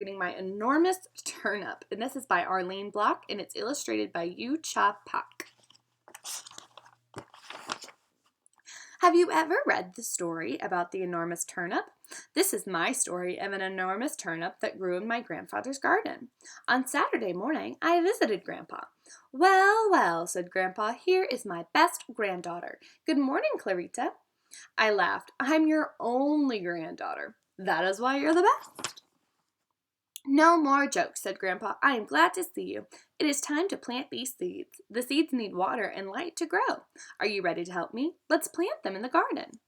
reading my enormous turnip, and this is by Arlene Block, and it's illustrated by Yu Cha Pak. Have you ever read the story about the enormous turnip? This is my story of an enormous turnip that grew in my grandfather's garden. On Saturday morning, I visited Grandpa. Well, well, said Grandpa, here is my best granddaughter. Good morning, Clarita. I laughed. I'm your only granddaughter. That is why you're the best. No more jokes, said Grandpa. I am glad to see you. It is time to plant these seeds. The seeds need water and light to grow. Are you ready to help me? Let's plant them in the garden.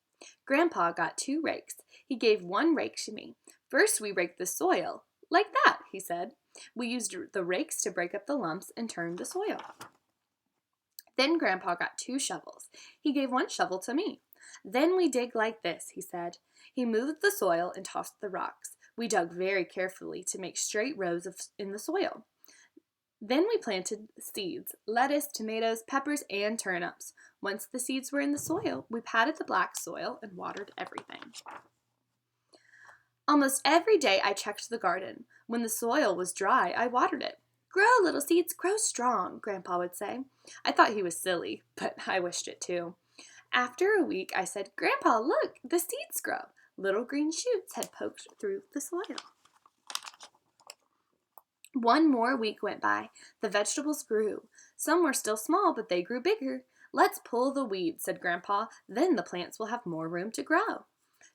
Grandpa got 2 rakes. He gave 1 rake to me. First, we raked the soil. Like that, he said. We used the rakes to break up the lumps and turn the soil. Then Grandpa got 2 shovels. He gave 1 shovel to me. Then we dig like this, he said. He moved the soil and tossed the rocks. We dug very carefully to make straight rows in the soil. Then we planted seeds, lettuce, tomatoes, peppers, and turnips. Once the seeds were in the soil, we patted the black soil and watered everything. Almost every day I checked the garden. When the soil was dry, I watered it. Grow, little seeds, grow strong, Grandpa would say. I thought he was silly, but I wished it too. After a week, I said, Grandpa, look, the seeds grow. Little green shoots had poked through the soil. 1 more week went by. The vegetables grew. Some were still small, but they grew bigger. Let's pull the weeds, said Grandpa. Then the plants will have more room to grow.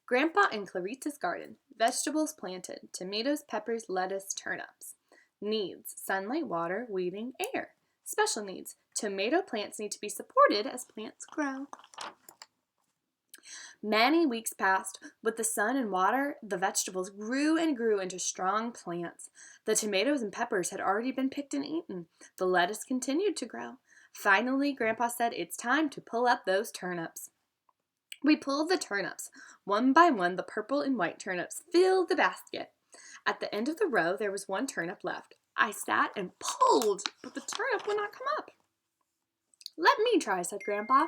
Grandpa and Clarita's garden. Vegetables planted. Tomatoes, peppers, lettuce, turnips. Needs: sunlight, water, weeding, air. Special needs: tomato plants need to be supported as plants grow. Many weeks passed. With the sun and water, the vegetables grew and grew into strong plants. The tomatoes and peppers had already been picked and eaten. The lettuce continued to grow. Finally, Grandpa said, it's time to pull up those turnips. We pulled the turnips. One by one, the purple and white turnips filled the basket. At the end of the row, there was 1 turnip left. I sat and pulled, but the turnip would not come up. Let me try, said Grandpa.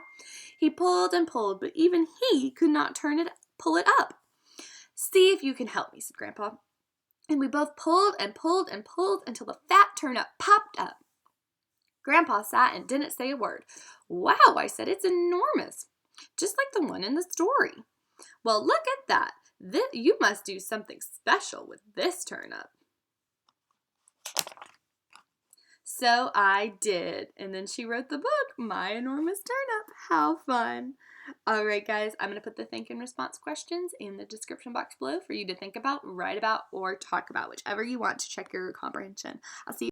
He pulled and pulled, but even he could not pull it up. See if you can help me, said Grandpa. And we both pulled and pulled and pulled until the fat turnip popped up. Grandpa sat and didn't say a word. Wow, I said, it's enormous, just like the one in the story. Well, look at that. You must do something special with this turnip. So I did. And then she wrote the book, My Enormous Turnip. How fun. All right, guys, I'm going to put the think and response questions in the description box below for you to think about, write about, or talk about, whichever you want to check your comprehension. I'll see you.